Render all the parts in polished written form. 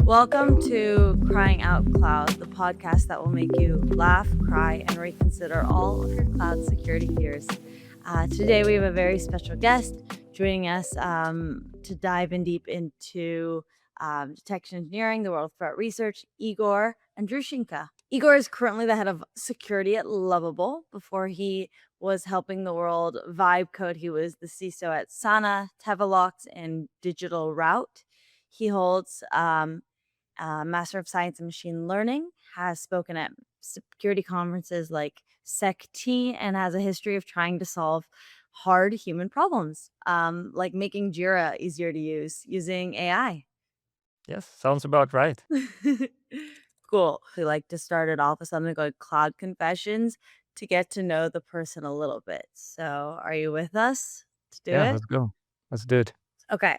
Welcome to Crying Out Cloud, the podcast that will make you laugh, cry, and reconsider all of your cloud security fears. Today, we have a very special guest joining us to dive in deep into detection engineering, the world of threat research, Igor Andriushchenko. Igor is currently the head of security at Lovable. Before he was helping the world vibe code, he was the CISO at Sana, Tevelox, and Digital Route. He holds Master of Science in Machine Learning, has spoken at security conferences like SecT, and has a history of trying to solve hard human problems, like making Jira easier to use using AI. Yes, sounds about right. Cool. We like to start it off with something called Cloud Confessions to get to know the person a little bit. So, are you with us to do Yeah, it? let's go. Let's do it. Okay.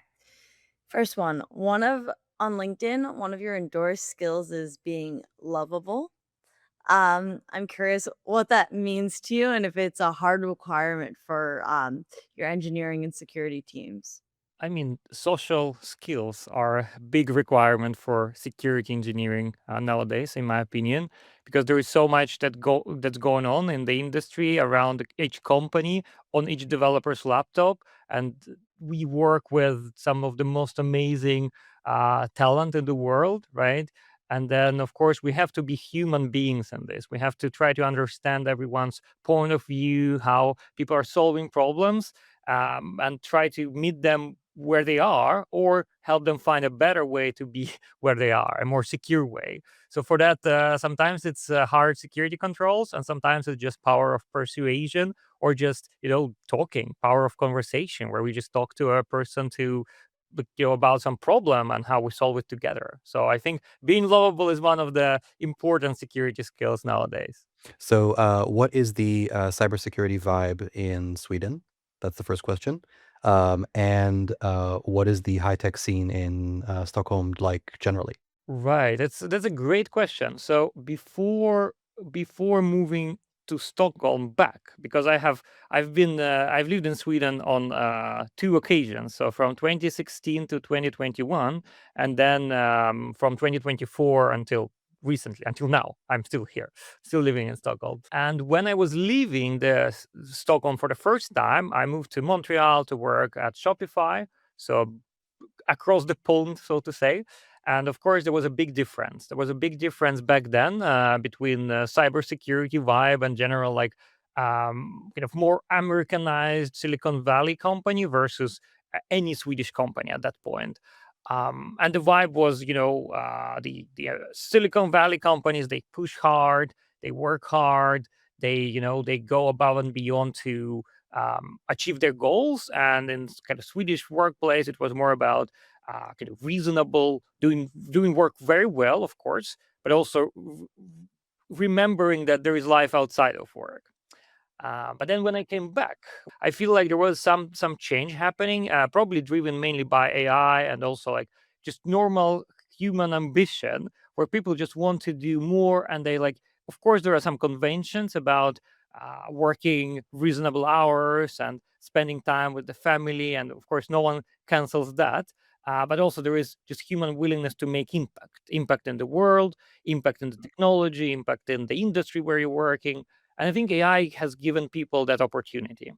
First one. On LinkedIn, one of your endorsed skills is being lovable. I'm curious what that means to you and if it's a hard requirement for your engineering and security teams. I mean, social skills are a big requirement for security engineering nowadays, in my opinion, because there is so much that's going on in the industry around each company on each developer's laptop, and we work with some of the most amazing talent in the world, right? And then, of course, we have to be human beings in this. We have to try to understand everyone's point of view, how people are solving problems, and try to meet them where they are or help them find a better way to be where they are, a more secure way. So for that, sometimes it's hard security controls, and sometimes it's just power of persuasion, or just talking, power of conversation, where we just talk to a person to about some problem and how we solve it together. So I think being lovable is one of the important security skills nowadays. So, what is the cybersecurity vibe in Sweden? That's the first question. And what is the high tech scene in Stockholm like generally? Right. That's a great question. So before moving to Stockholm back, because I've lived in Sweden on two occasions. So from 2016 to 2021, and then from 2024 until recently, until now, I'm still here, still living in Stockholm. And when I was leaving Stockholm for the first time, I moved to Montreal to work at Shopify. So across the pond, so to say. And of course, there was a big difference. There was a big difference back then between cybersecurity vibe and general, like, kind of more Americanized Silicon Valley company versus any Swedish company at that point. And the vibe was, the Silicon Valley companies, they push hard, they work hard, they go above and beyond to achieve their goals. And in kind of Swedish workplace, it was more about kind of reasonable, doing work very well, of course, but also remembering that there is life outside of work. But then when I came back, I feel like there was some change happening, probably driven mainly by AI and also like just normal human ambition, where people just want to do more, and they like. Of course, there are some conventions about working reasonable hours and spending time with the family, and of course, no one cancels that. But also, there is just human willingness to make impact in the world, impact in the technology, impact in the industry where you're working, and I think AI has given people that opportunity.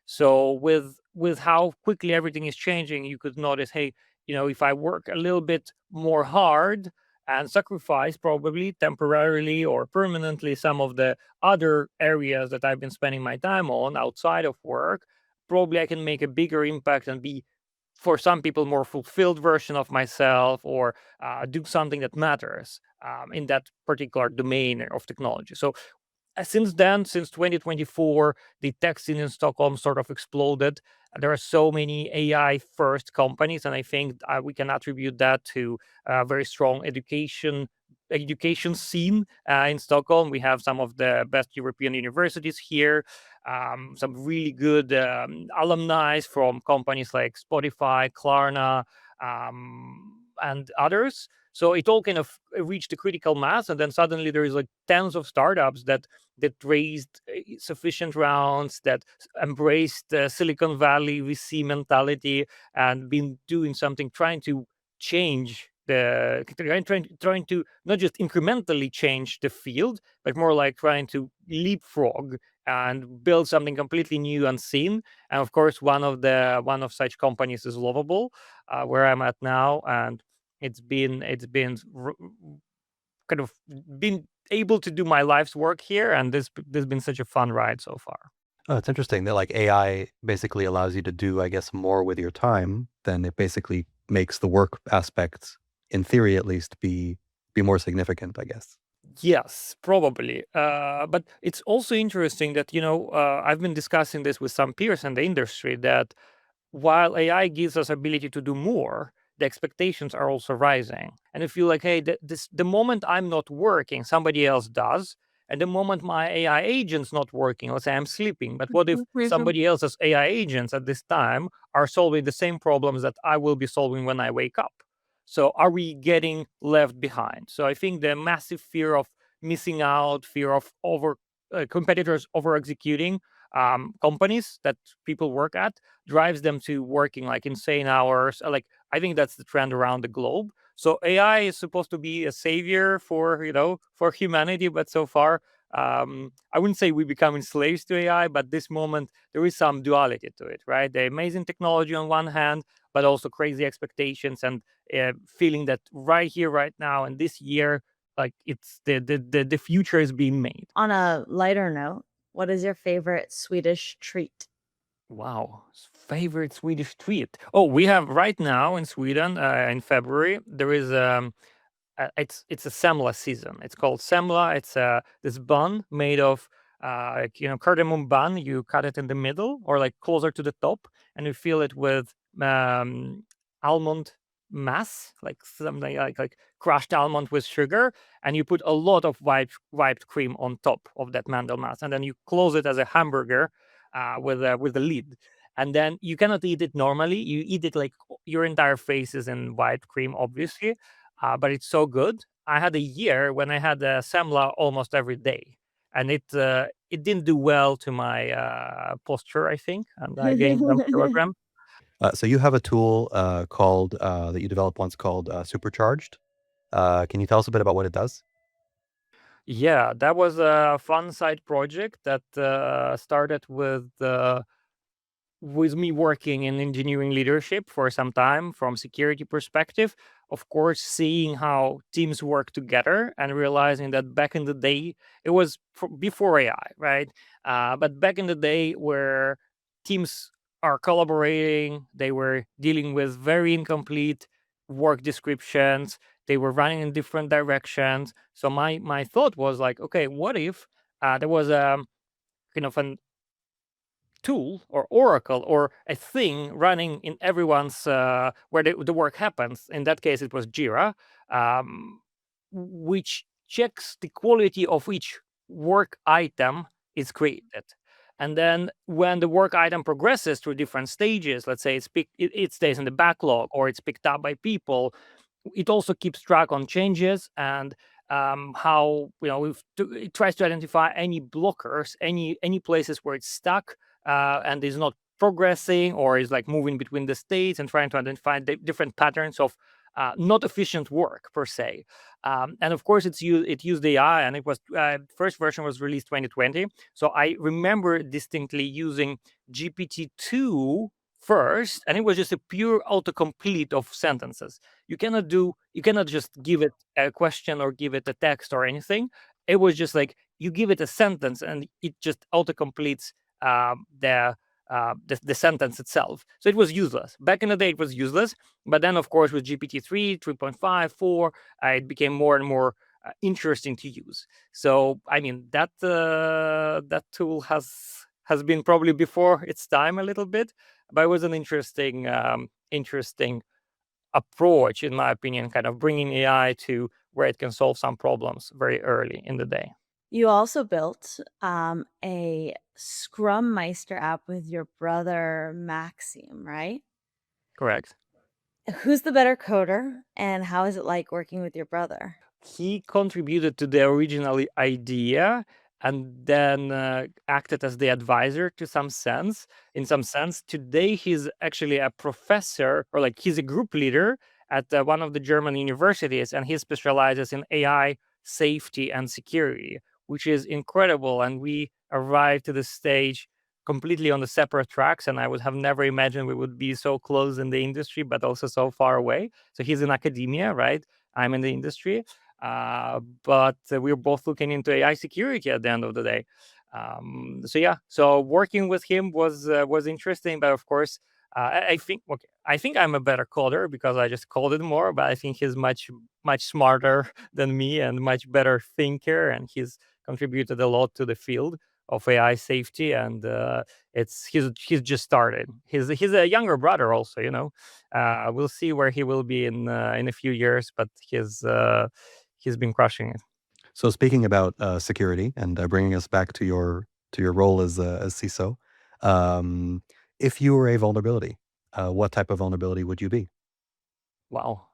So with how quickly everything is changing, you could notice, hey, if I work a little bit more hard and sacrifice probably temporarily or permanently some of the other areas that I've been spending my time on outside of work, probably I can make a bigger impact and be, for some people, more fulfilled version of myself, or do something that matters in that particular domain of technology. So since then, since 2024, the tech scene in Stockholm sort of exploded. There are so many AI first companies, and I think we can attribute that to a very strong education scene in Stockholm. We have some of the best European universities here, some really good alumni from companies like Spotify, Klarna, and others. So it all kind of reached a critical mass, and then suddenly there is like tens of startups that raised sufficient rounds, that embraced Silicon Valley VC mentality, and been doing something, trying to change trying to not just incrementally change the field, but more like trying to leapfrog and build something completely new, unseen. And of course, one of such companies is Lovable, where I'm at now, and kind of been able to do my life's work here, and this has been such a fun ride so far. Oh, it's interesting that like AI basically allows you to do, I guess, more with your time than it basically makes the work aspects, in theory at least, be more significant, I guess. Yes, probably. But it's also interesting that, I've been discussing this with some peers in the industry, that while AI gives us ability to do more, the expectations are also rising. And I feel like, hey, the moment I'm not working, somebody else does. And the moment my AI agent's not working, let's say I'm sleeping, but what if somebody else's AI agents at this time are solving the same problems that I will be solving when I wake up? So are we getting left behind? So I think the massive fear of missing out, fear of competitors over executing companies that people work at, drives them to working like insane hours. Like, I think that's the trend around the globe. So AI is supposed to be a savior for for humanity, but so far, I wouldn't say we becoming slaves to AI, but this moment there is some duality to it, right? The amazing technology on one hand, but also crazy expectations, and feeling that right here, right now, and this year, like it's the future is being made. On a lighter note, what is your favorite Swedish treat? Wow, favorite Swedish treat. Oh, we have right now in Sweden, in February, there is it's a semla season. It's called semla. It's this bun made of cardamom bun. You cut it in the middle or like closer to the top, and you fill it with almond mass, like something like crushed almond with sugar, and you put a lot of wiped cream on top of that mandel mass, and then you close it as a hamburger with a lid. And then you cannot eat it normally. You eat it like your entire face is in white cream, obviously, but it's so good. I had a year when I had semla almost every day, and it didn't do well to my posture, I think, and I gained some kilograms. So you have a tool called that you developed once called Supercharged. Can you tell us a bit about what it does? Yeah, that was a fun side project that started with me working in engineering leadership for some time from security perspective. Of course, seeing how teams work together and realizing that back in the day, it was before AI, right? But back in the day where teams are collaborating, they were dealing with very incomplete work descriptions, they were running in different directions. So my thought was like, okay, what if there was a kind of an tool or oracle or a thing running in everyone's where the work happens. In that case it was Jira, um, which checks the quality of each work item is created. And then when the work item progresses through different stages, let's say it stays in the backlog or it's picked up by people, it also keeps track on changes and how it tries to identify any blockers, any places where it's stuck and is not progressing or is like moving between the states, and trying to identify the different patterns of not efficient work per se. And of course, it used AI, and it was first version was released 2020. So I remember distinctly using GPT-2 first, and it was just a pure autocomplete of sentences. You cannot just give it a question or give it a text or anything. It was just like you give it a sentence and it just autocompletes the sentence itself. So it was useless. Back in the day, it was useless. But then, of course, with GPT-3, 3.5, 4, it became more and more interesting to use. So, I mean, that tool has been probably before its time a little bit, but it was an interesting approach, in my opinion, kind of bringing AI to where it can solve some problems very early in the day. You also built a Scrum Meister app with your brother Maxime, right? Correct. Who's the better coder, and how is it like working with your brother? He contributed to the original idea and then acted as the advisor to some sense. In some sense, today he's actually a professor, or like he's a group leader at one of the German universities, and he specializes in AI safety and security, which is incredible. And we arrived to the stage completely on the separate tracks, and I would have never imagined we would be so close in the industry, but also so far away. So he's in academia, right? I'm in the industry, but we're both looking into AI security at the end of the day. So yeah, so working with him was interesting, but of course, I think okay, I think I'm a better coder because I just coded more, but I think he's much smarter than me and much better thinker, and he's contributed a lot to the field of AI safety, and he's just started. He's a younger brother also, we'll see where he will be in a few years, but he's been crushing it. So speaking about security and bringing us back to your role as CISO, um, if you were a vulnerability, what type of vulnerability would you be? Wow.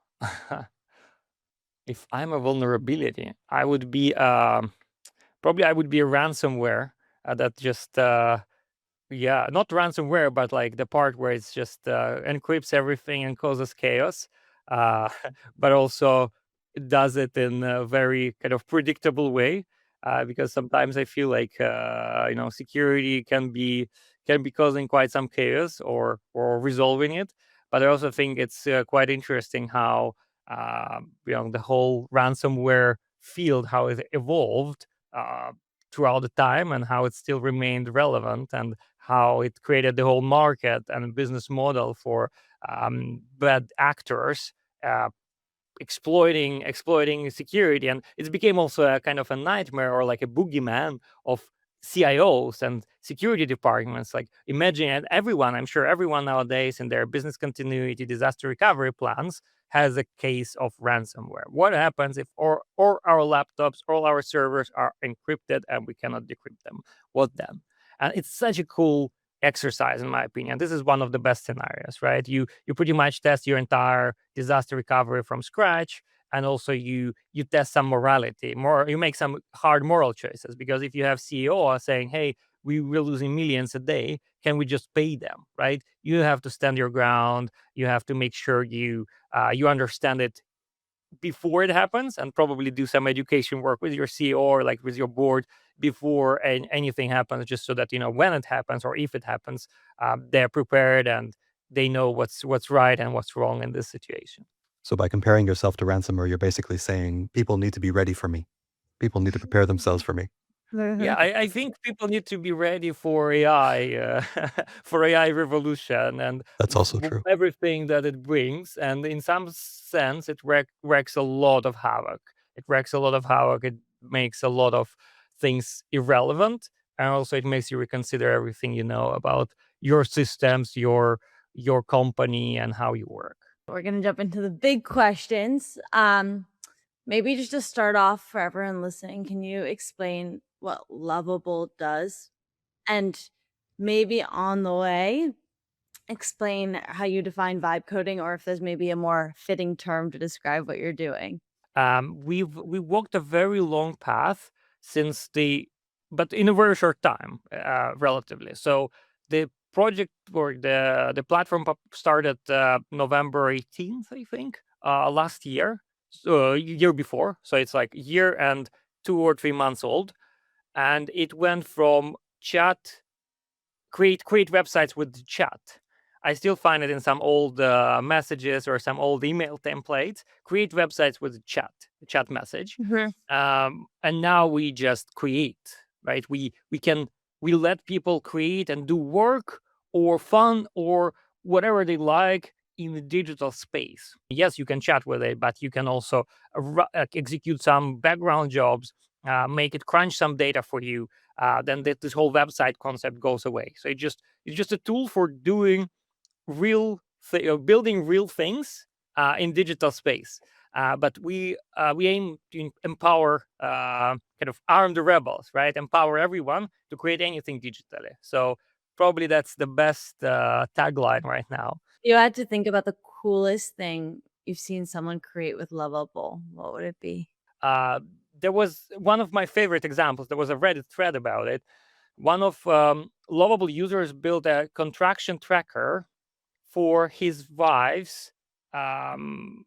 If I'm a vulnerability, I would be probably I would be a ransomware that just yeah, not ransomware, but like the part where it's just encrypts everything and causes chaos, uh, but also does it in a very kind of predictable way. Because sometimes I feel like security can be causing quite some chaos or resolving it. But I also think it's quite interesting how the whole ransomware field, how it evolved throughout the time, and how it still remained relevant, and how it created the whole market and business model for bad actors uh, exploiting security, and it became also a kind of a nightmare or like a boogeyman of CIOs and security departments. Like imagine, and everyone, I'm sure everyone nowadays in their business continuity disaster recovery plans has a case of ransomware. What happens if or our laptops, all our servers are encrypted and we cannot decrypt them? What then? And it's such a cool exercise, in my opinion. This is one of the best scenarios, right? You pretty much test your entire disaster recovery from scratch, and also you test some morality. You make some hard moral choices, because if you have CEO saying, "Hey, we're losing millions a day, can we just pay them?" Right? You have to stand your ground. You have to make sure you understand it before it happens, and probably do some education work with your CEO or like with your board before anything happens, just so that when it happens or if it happens, they're prepared and they know what's right and what's wrong in this situation. So by comparing yourself to ransomware, you're basically saying people need to be ready for me. People need to prepare themselves for me. Yeah, I think people need to be ready for AI, for AI revolution, and That's also true. everything that it brings. And in some sense, it wreaks a lot of havoc. It wreaks a lot of havoc. It makes a lot of things irrelevant, and also it makes you reconsider everything you know about your systems, your company, and how you work. We're gonna jump into the big questions. Maybe just to start off for everyone listening, can you explain what Lovable does? And maybe on the way, explain how you define vibe coding, or if there's maybe a more fitting term to describe what you're doing. We walked a very long path since but in a very short time, relatively. So the project or the platform started November 18th, I think, last year, so year before. So it's like year and 2 or 3 months old, and it went from chat create websites with chat. I still find it in some old messages or some old email templates. Create websites with chat message, Mhm. and now we just create, right? We let people create and do work or fun or whatever they like in the digital space. Yes, you can chat with it, but you can also execute some background jobs, make it crunch some data for you. Then this whole website concept goes away. So it's just a tool for doing building real things in digital space. But we aim to empower, kind of arm the rebels, right? Empower everyone to create anything digitally. So probably that's the best tagline right now. You had to think about the coolest thing you've seen someone create with Lovable. What would it be? Uh, there was one of my favorite examples. There was a Reddit thread about it. One of Lovable users built a contraction tracker for his wife's um,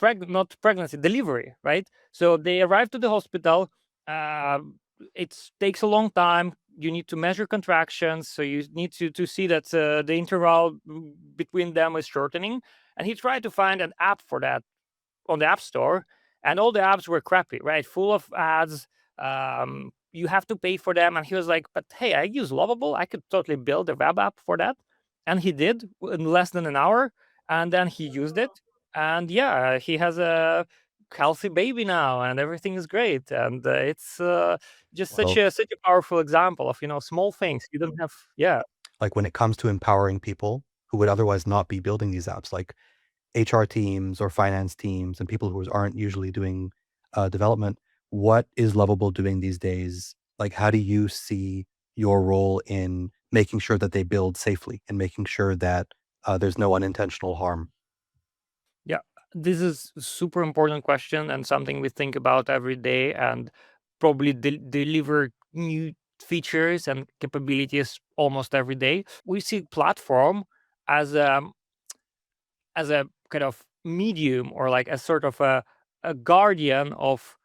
not pregnancy, delivery, right? So they arrive to the hospital. Uh, it takes a long time. You need to measure contractions, so you need to see that the interval between them is shortening. And he tried to find an app for that on the App Store, and all the apps were crappy, right? Full of ads. You have to pay for them. And he was like, "But hey, I use Lovable. I could totally build a web app for that." And he did in less than an hour. And then he used it. And yeah, he has a healthy baby now, and everything is great. And it's just Well, such a powerful example of small things. You don't have yeah. like when it comes to empowering people who would otherwise not be building these apps, like HR teams or finance teams and people who aren't usually doing development, what is Lovable doing these days? Like, how do you see your role in making sure that they build safely and making sure that there's no unintentional harm? Yeah, this is a super important question and something we think about every day, and probably deliver new features and capabilities almost every day. We see platform as a kind of medium, or like a sort of a guardian of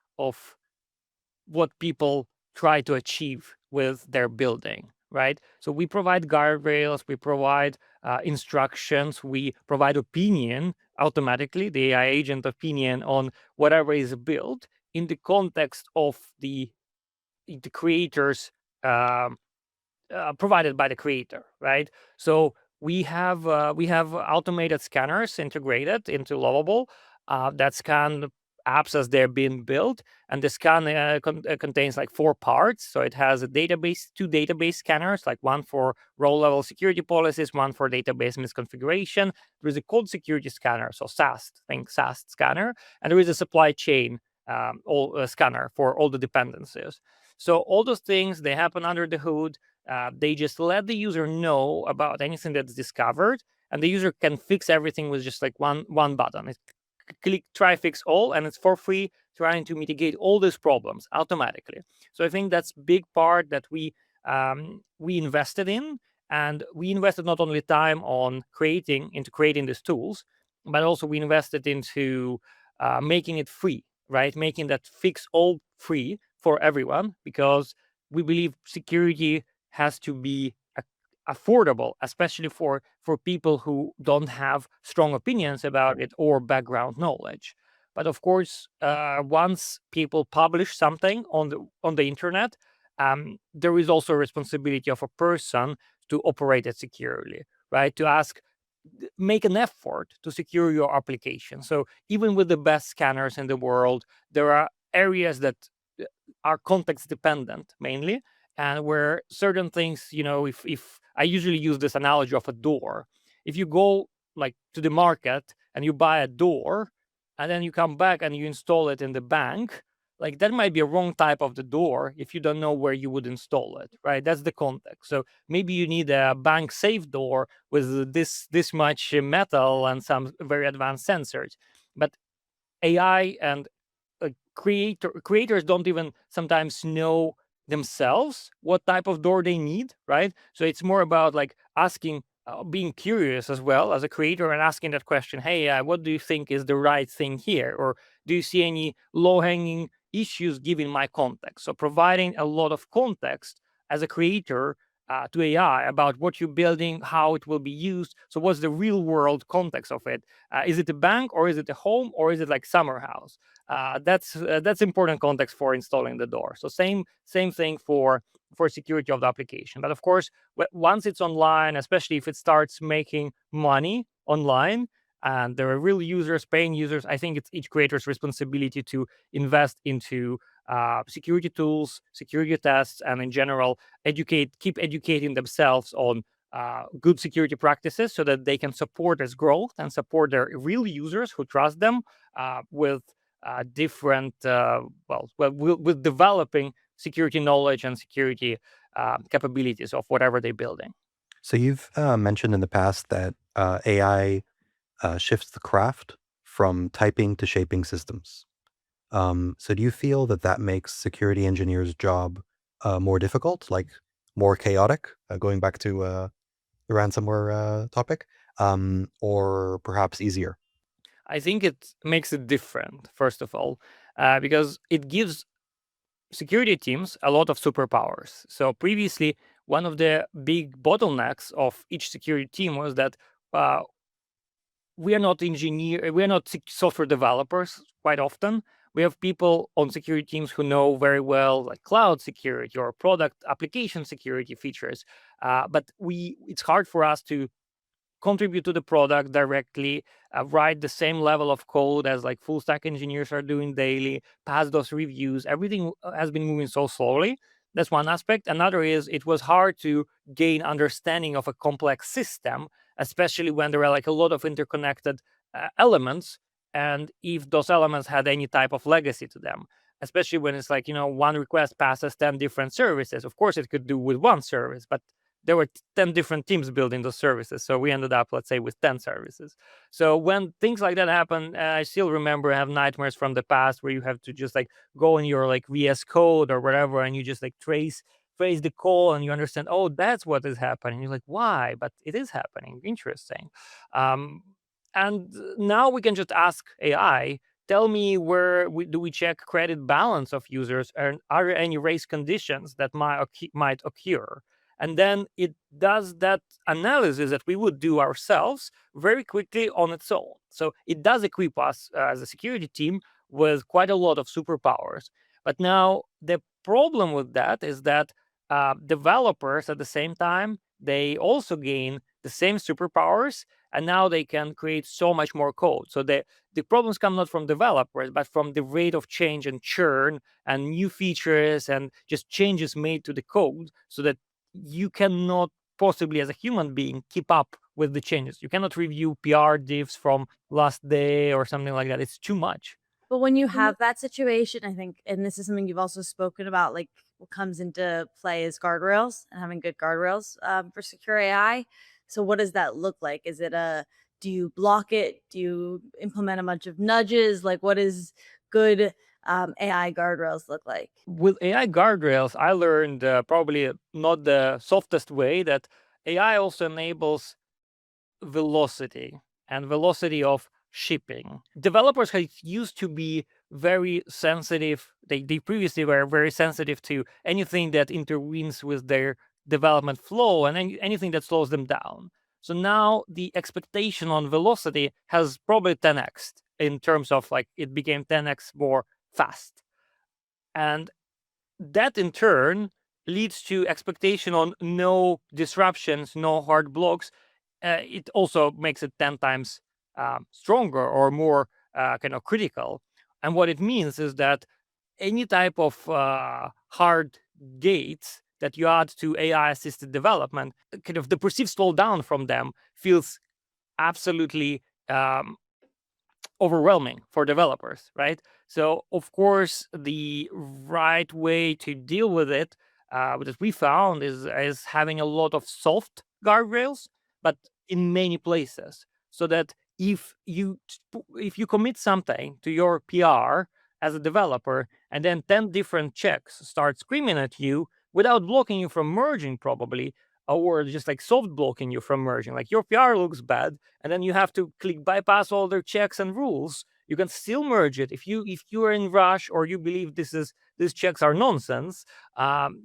what people try to achieve with their building, right? So we provide guardrails, we provide instructions, we provide opinion automatically, the AI agent opinion on whatever is built in the context of the creators, um, provided by the creator, right? So we have automated scanners integrated into Lovable that scan apps as they're being built, and the scan contains like 4 parts. So it has a database, 2 database scanners, like one for row-level security policies, one for database misconfiguration. There is a code security scanner, so SaaS, think SaaS scanner, and there is a supply chain all scanner for all the dependencies. So all those things, they happen under the hood. They just let the user know about anything that's discovered, and the user can fix everything with just like one button. It's click try fix all, and it's for free, trying to mitigate all these problems automatically. So I think that's big part that we invested in, and we invested not only time on creating these tools, but also we invested into making it free, right? Making that fix all free for everyone, because we believe security has to be affordable, especially for people who don't have strong opinions about it or background knowledge. But of course, once people publish something on the internet, there is also a responsibility of a person to operate it securely, right? To make an effort to secure your application. So even with the best scanners in the world, there are areas that uh, are context dependent mainly, and where certain things, if I usually use this analogy of a door. If you go like to the market and you buy a door, and then you come back and you install it in the bank, like that might be a wrong type of the door if you don't know where you would install it, right? That's the context. So maybe you need a bank safe door with this much metal and some very advanced sensors. But AI and creators don't even sometimes know themselves what type of door they need, right? So it's more about like asking, being curious as well as a creator, and asking that question, hey, what do you think is the right thing here, or do you see any low hanging issues given my context? So providing a lot of context as a creator to AI about what you're building, how it will be used. So what's the real world context of it? Is it a bank, or is it a home, or is it like summer house? That's important context for installing the door. So same thing for security of the application. But of course, once it's online, especially if it starts making money online and there are real users, paying users, I think it's each creator's responsibility to invest into security tools, security tests, and in general, keep educating themselves on good security practices, so that they can support its growth and support their real users who trust them with different with developing security knowledge and security capabilities of whatever they're building. So you've mentioned in the past that AI shifts the craft from typing to shaping systems. So do you feel that that makes security engineers' job more difficult, like more chaotic, going back to the ransomware topic, or perhaps easier? I think it makes it different, first of all, because it gives security teams a lot of superpowers. So previously, one of the big bottlenecks of each security team was that uh, we are not software developers quite often. We have people on security teams who know very well like cloud security or product application security features, but it's hard for us to contribute to the product directly, write the same level of code as like full stack engineers are doing daily, pass those reviews. Everything has been moving so slowly. That's one aspect. Another is it was hard to gain understanding of a complex system, especially when there are like a lot of interconnected elements. And if those elements had any type of legacy to them, especially when it's like, one request passes 10 different services. Of course, it could do with one service, but there were 10 different teams building those services. So we ended up, let's say, with 10 services. So when things like that happen, I still remember I have nightmares from the past where you have to just like go in your like VS Code or whatever, and you just like trace the call and you understand, oh, that's what is happening. You're like, why? But it is happening. Interesting. Um, and now we can just ask AI, tell me do we check credit balance of users, and are there any race conditions that might occur? And then it does that analysis that we would do ourselves very quickly on its own. So it does equip us as a security team with quite a lot of superpowers. But now the problem with that is that developers at the same time, they also gain the same superpowers, and now they can create so much more code. So the problems come not from developers, but from the rate of change and churn and new features and just changes made to the code, so that you cannot possibly as a human being keep up with the changes. You cannot review PR diffs from last day or something like that. It's too much. But when you have that situation, I think, and this is something you've also spoken about, like what comes into play is guardrails and having good guardrails for secure AI. So, what does that look like? Is it do you block it? Do you implement a bunch of nudges? Like, what is good AI guardrails look like? With AI guardrails, I learned probably not the softest way that AI also enables velocity and velocity of shipping. Developers used to be very sensitive. They previously were very sensitive to anything that intervenes with their development flow and anything that slows them down. So now the expectation on velocity has probably 10x in terms of like it became 10x more fast. And that in turn leads to expectation on no disruptions, no hard blocks. It also makes it 10 times stronger or more kind of critical. And what it means is that any type of hard gates that you add to AI assisted development, kind of the perceived slowdown from them feels absolutely overwhelming for developers, right? So, of course, the right way to deal with it, that we found, is having a lot of soft guardrails, but in many places, so that if you commit something to your PR as a developer, and then 10 different checks start screaming at you without blocking you from merging, probably, or just like soft blocking you from merging, like your PR looks bad and then you have to click bypass all their checks and rules, you can still merge it. If you are in rush or you believe these checks are nonsense,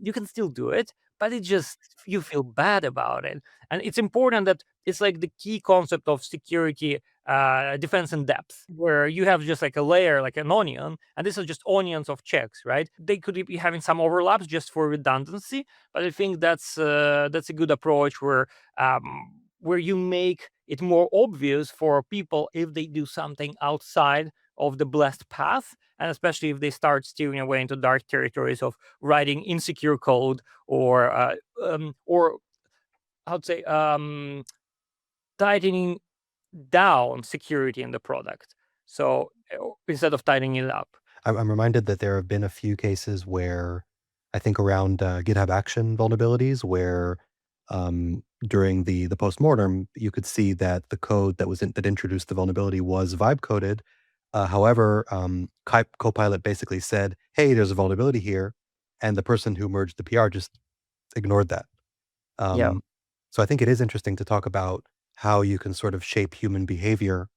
you can still do it, but it just you feel bad about it. And it's important that it's like the key concept of security, defense in depth, where you have just like a layer, like an onion, and this is just onions of checks, right? They could be having some overlaps just for redundancy, but I think that's a good approach where you make it more obvious for people if they do something outside of the blessed path, and especially if they start steering away into dark territories of writing insecure code or I would say tightening down security in the product. So instead of tightening it up. I'm reminded that there have been a few cases where I think around GitHub Action vulnerabilities, where during the postmortem, you could see that the code that introduced the vulnerability was vibe coded. However, Copilot basically said, "Hey, there's a vulnerability here," and the person who merged the PR just ignored that. Yeah. So I think it is interesting to talk about how you can sort of shape human behavior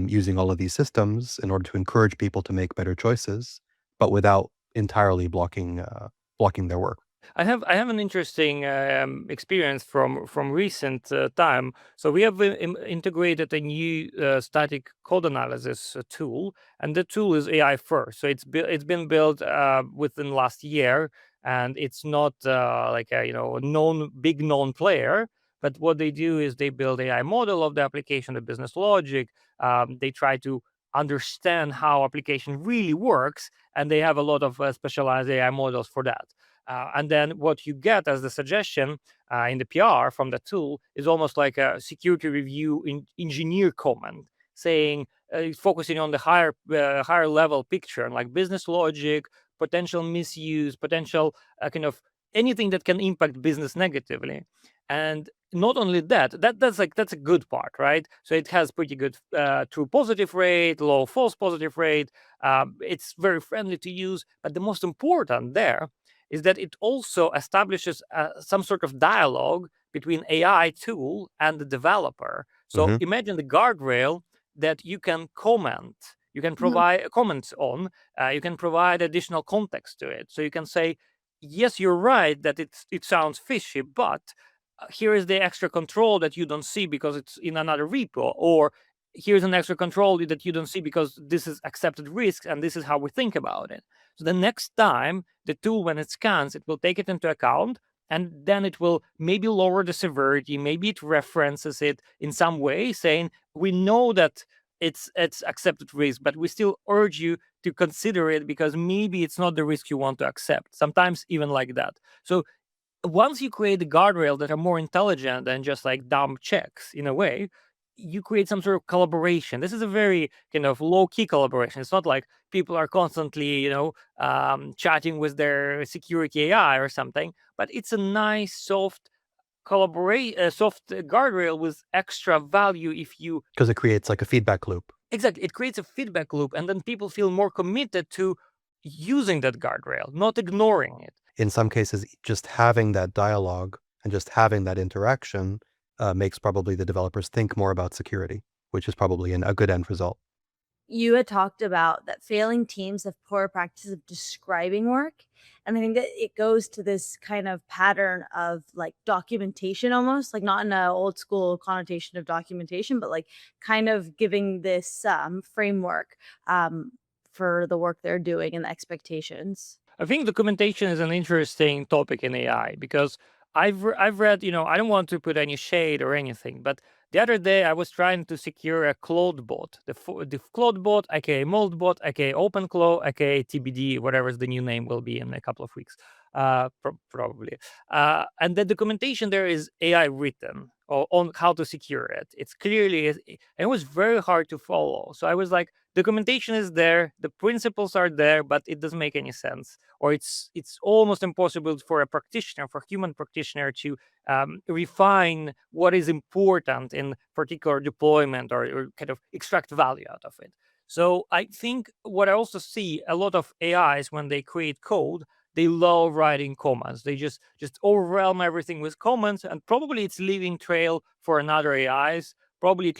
using all of these systems in order to encourage people to make better choices, but without entirely blocking their work. I have an interesting experience from recent time. So we have integrated a new static code analysis tool, and the tool is AI first. So it's been built within last year, and it's not like a big known player. But what they do is they build AI model of the application, the business logic. They try to understand how application really works, and they have a lot of specialized AI models for that. And then what you get as the suggestion in the PR from the tool is almost like a security review engineer comment saying, focusing on the higher level picture and like business logic, potential misuse, potential kind of anything that can impact business negatively. And not only that's a good part, right? So it has pretty good true positive rate, low false positive rate. It's very friendly to use, but the most important there is that it also establishes some sort of dialogue between AI tool and the developer. So Hmm. imagine the guardrail that you can comment, you can provide comments on, you can provide additional context to it. So you can say, yes, you're right that it sounds fishy, but here is the extra control that you don't see because it's in another repo, or here's an extra control that you don't see because this is accepted risk and this is how we think about it. So the next time the tool, when it scans, it will take it into account, and then it will maybe lower the severity, maybe it references it in some way saying, we know that it's accepted risk, but we still urge you to consider it because maybe it's not the risk you want to accept, sometimes even like that. So once you create the guardrail that are more intelligent than just like dumb checks in a way, you create some sort of collaboration. This is a very kind of low key collaboration. It's not like people are constantly, chatting with their security AI or something, but it's a nice, soft soft guardrail with extra value if you. Because it creates like a feedback loop. Exactly. It creates a feedback loop, and then people feel more committed to using that guardrail, not ignoring it. In some cases, just having that dialogue and just having that interaction makes probably the developers think more about security, which is probably a good end result. You had talked about that failing teams have poor practice of describing work. And I think that it goes to this kind of pattern of like documentation, almost like not in an old school connotation of documentation, but like kind of giving this framework for the work they're doing and the expectations. I think documentation is an interesting topic in AI because I've read, I don't want to put any shade or anything, but the other day I was trying to secure a Claude bot, the Claude bot, aka Mold bot, aka OpenClaw, aka TBD, whatever the new name will be in a couple of weeks, probably. And the documentation there is AI written on how to secure it. It's clearly, and it was very hard to follow. So I was like, documentation is there, the principles are there, but it doesn't make any sense, or it's almost impossible for a practitioner, for a human practitioner, to refine what is important in particular deployment, or kind of extract value out of it. So I think what I also see a lot of AIs when they create code, they love writing comments. They just overwhelm everything with comments, and probably it's leaving trail for another AIs. Probably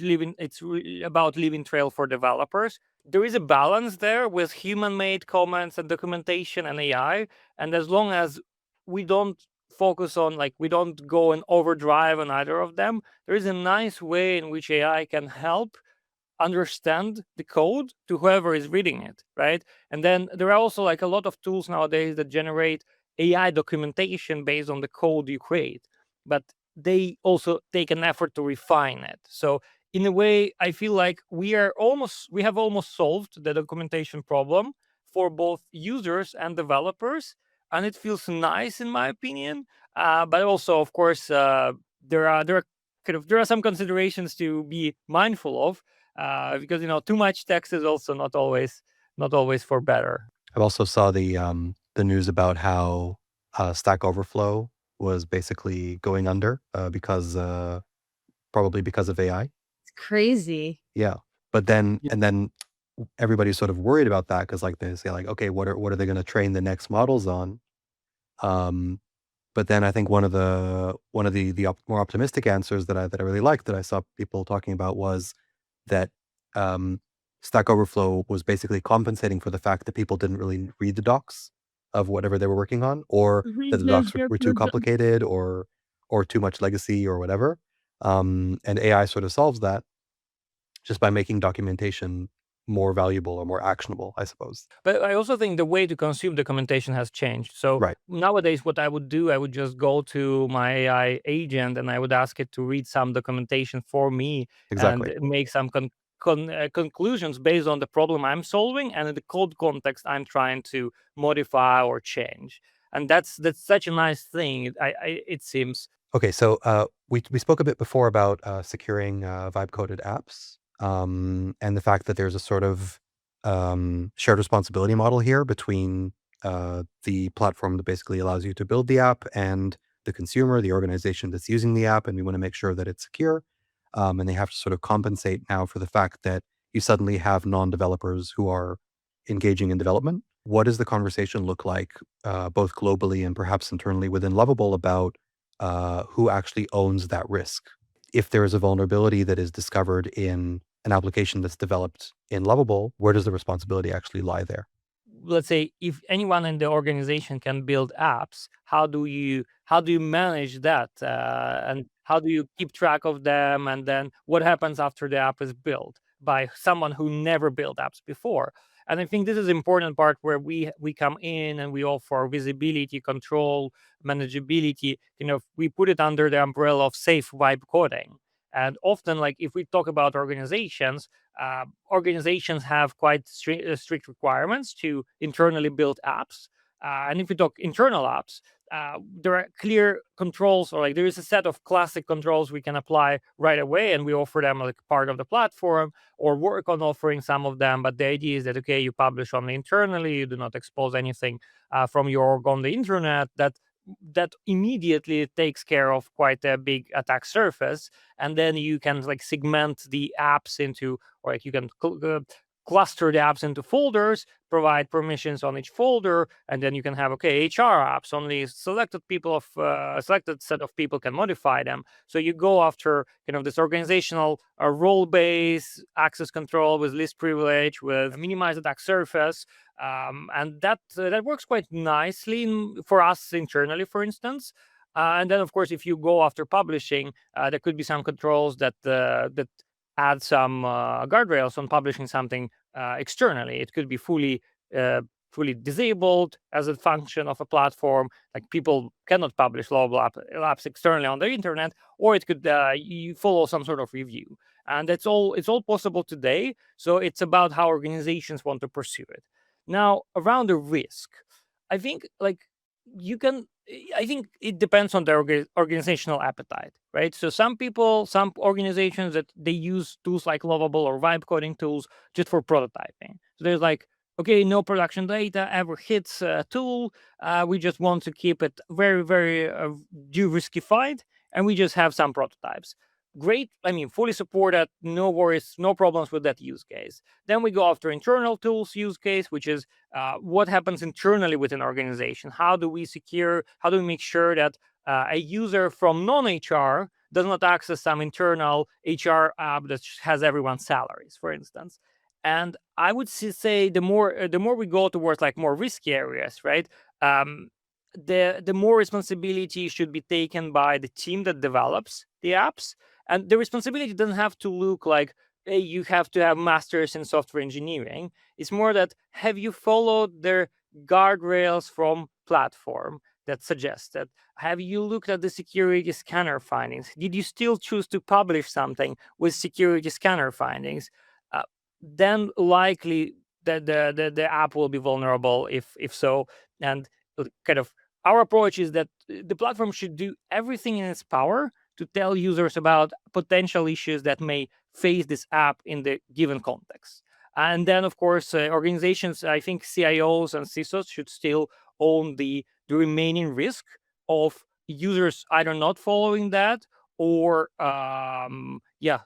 about leaving trail for developers. There is a balance there with human-made comments and documentation and AI. And as long as we don't focus on, like, we don't go in overdrive on either of them, there is a nice way in which AI can help understand the code to whoever is reading it, right? And then there are also like a lot of tools nowadays that generate AI documentation based on the code you create, but they also take an effort to refine it. So in a way, I feel like we have almost solved the documentation problem for both users and developers, and it feels nice in my opinion. But also, of course, there are some considerations to be mindful of, because too much text is also not always for better. I've also saw the news about how Stack Overflow was basically going under probably because of AI. It's crazy. Yeah. But then, and then everybody's sort of worried about that because like they say like, okay, what are they going to train the next models on? But then I think one of the more optimistic answers that I really liked that I saw people talking about was that um, Stack Overflow was basically compensating for the fact that people didn't really read the docs of whatever they were working on, or that the docs were too complicated, or too much legacy, or whatever. And AI sort of solves that just by making documentation more valuable or more actionable, I suppose. But I also think the way to consume documentation has changed. So Right. nowadays, what I would do, I would just go to my AI agent and I would ask it to read some documentation for me and Exactly. make some conclusions based on the problem I'm solving and in the code context I'm trying to modify or change. And that's such a nice thing. It seems. Okay, so we spoke a bit before about securing vibe coded apps, and the fact that there's a sort of shared responsibility model here between the platform that basically allows you to build the app and the consumer, the organization that's using the app, and we want to make sure that it's secure. And they have to sort of compensate now for the fact that you suddenly have non-developers who are engaging in development. What does the conversation look like, both globally and perhaps internally within Lovable, about who actually owns that risk? If there is a vulnerability that is discovered in an application that's developed in Lovable, where does the responsibility actually lie there? Let's say if anyone in the organization can build apps, how do you manage that, and how do you keep track of them, and then what happens after the app is built by someone who never built apps before? And I think this is important part where we come in and we offer visibility, control, manageability. We put it under the umbrella of safe vibe coding. And often, like if we talk about organizations have quite strict requirements to internally build apps. And if we talk internal apps, there are clear controls, or like there is a set of classic controls we can apply right away, and we offer them like part of the platform or work on offering some of them. But the idea is that, okay, you publish only internally, you do not expose anything from your org on the internet. That immediately takes care of quite a big attack surface, and then you can like segment the apps into, or like you can cluster the apps into folders, provide permissions on each folder, and then you can have, okay, HR apps, only selected set of people can modify them. So you go after this organizational role-based access control with least privilege, with minimized attack surface. And that works quite nicely for us internally, for instance. And then, of course, if you go after publishing, there could be some controls that add some guardrails on publishing something externally. It could be fully disabled as a function of a platform. Like people cannot publish Lovable apps externally on the internet, or it could you follow some sort of review. And it's all possible today. So it's about how organizations want to pursue it. Now, around the risk, I think I think it depends on their organizational appetite, right? So some organizations that they use tools like Lovable or vibe coding tools just for prototyping. So there's like, okay, no production data ever hits a tool. We just want to keep it very, very de-riskified, and we just have some prototypes. Great. I mean, fully supported, no worries, no problems with that use case. Then we go after internal tools use case, which is what happens internally within an organization. How do we make sure that a user from non-HR does not access some internal HR app that has everyone's salaries, for instance? And I would say the more we go towards like more risky areas, right? The more responsibility should be taken by the team that develops the apps, and the responsibility doesn't have to look like, hey, you have to have masters in software engineering. It's more that, have you followed their guardrails from platform that suggest that? Have you looked at the security scanner findings? Did you still choose to publish something with security scanner findings? Uh, then likely that the app will be vulnerable if so. And kind of our approach is that the platform should do everything in its power to tell users about potential issues that may face this app in the given context. And then, of course, organizations, I think CIOs and CISOs should still own the remaining risk of users either not following that or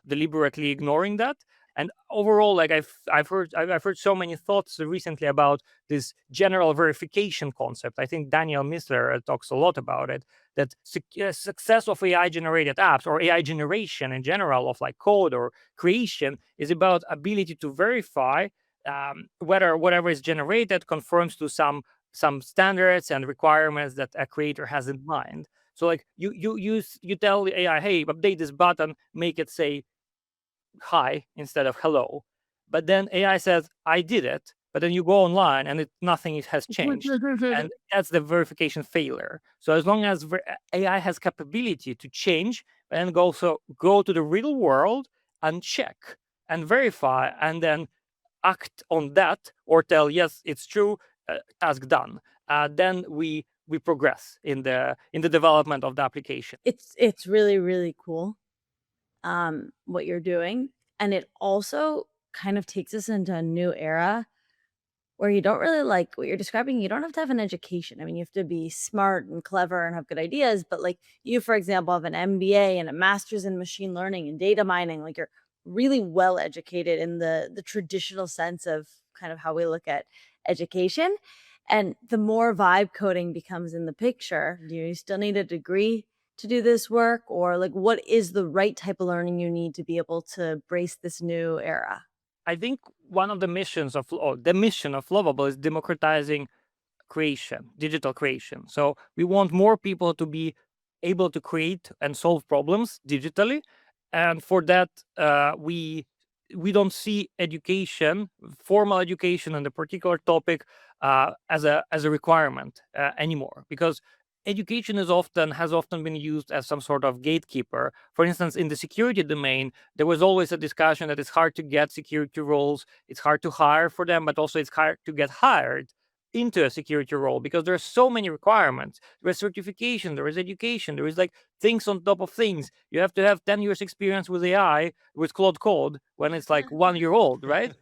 deliberately ignoring that. And overall, like I've heard so many thoughts recently about this general verification concept. I think Daniel Missler talks a lot about it, that success of AI generated apps or AI generation in general of like code or creation is about ability to verify whether whatever is generated conforms to some standards and requirements that a creator has in mind. So like you tell the AI, hey, update this button, make it say hi instead of hello. But then AI says, I did it. But then you go online and nothing has changed. And that's the verification failure. So as long as AI has capability to change and also go to the real world and check and verify and then act on that or tell, yes, it's true, task done, then we progress in the development of the application. It's really, really cool what you're doing. And it also kind of takes us into a new era where you don't really like what you're describing. You don't have to have an education. I mean, you have to be smart and clever and have good ideas. But like you, for example, have an MBA and a master's in machine learning and data mining. Like you're really well educated in the traditional sense of kind of how we look at education. And the more vibe coding becomes in the picture, do you still need a degree to do this work? Or like what is the right type of learning you need to be able to brace this new era? I think one of the missions of the mission of Lovable is democratizing creation, digital creation. So we want more people to be able to create and solve problems digitally, and for that, we don't see education, formal education on the particular topic, as a requirement anymore, because education has often been used as some sort of gatekeeper. For instance, in the security domain, there was always a discussion that it's hard to get security roles, it's hard to hire for them, but also it's hard to get hired into a security role because there are so many requirements. There is certification, there is education, there is like things on top of things. You have to have 10 years experience with AI, with Claude Code when it's like 1 year old, right?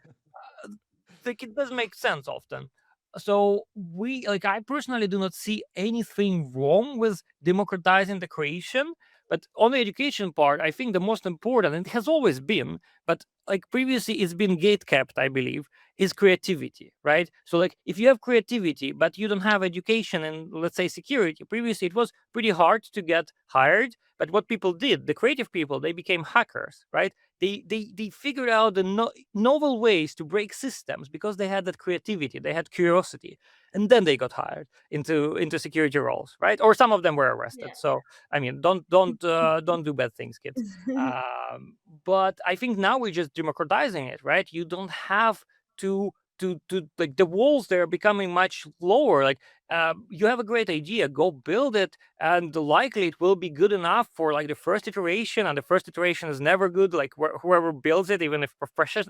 Like it doesn't make sense often. So I personally do not see anything wrong with democratizing the creation, but on the education part, I think the most important, and it has always been, but like previously it's been gate kept, I believe, is creativity, right? So like if you have creativity but you don't have education in, let's say, security, previously it was pretty hard to get hired. But what people did, the creative people, they became hackers, right? They figured out the novel ways to break systems because they had that creativity, they had curiosity, and then they got hired into security roles, right? Or some of them were arrested. So I mean, don't do bad things, kids. But I think now we're just democratizing it, right? You don't have to like the walls there are becoming much lower. Like you have a great idea, go build it, and likely it will be good enough for like the first iteration, and the first iteration is never good, like whoever builds it, even if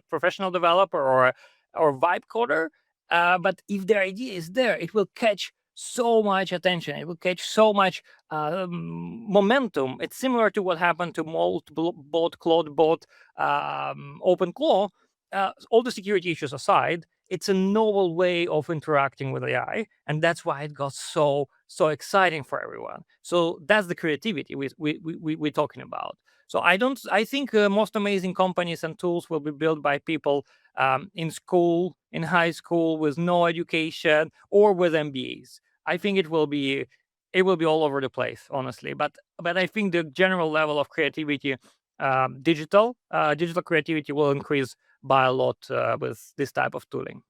professional developer or vibe coder. But if the idea is there, it will catch so much attention, it will catch so much momentum. It's similar to what happened to Molt Claude bot, OpenClaw. All the security issues aside, it's a novel way of interacting with AI, and that's why it got so exciting for everyone. So that's the creativity we're talking about. So I think most amazing companies and tools will be built by people in school, in high school, with no education or with MBAs. I think it will be all over the place, honestly. But I think the general level of creativity, digital creativity, will increase by a lot with this type of tooling.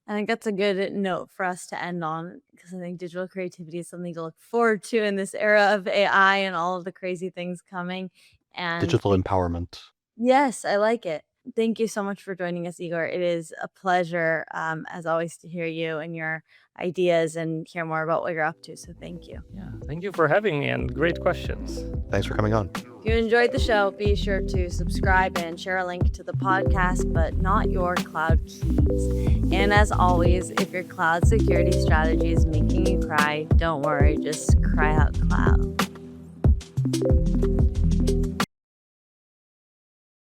I think that's a good note for us to end on, because I think digital creativity is something to look forward to in this era of AI and all of the crazy things coming. And Digital empowerment. yes, I like it. Thank you so much for joining us, Igor. It is a pleasure, as always, to hear you and your ideas and hear more about what you're up to. So thank you. Yeah, thank you for having me, and great questions. Thanks for coming on. If you enjoyed the show, be sure to subscribe and share a link to the podcast, but not your cloud keys. And as always, if your cloud security strategy is making you cry, don't worry, just cry out cloud.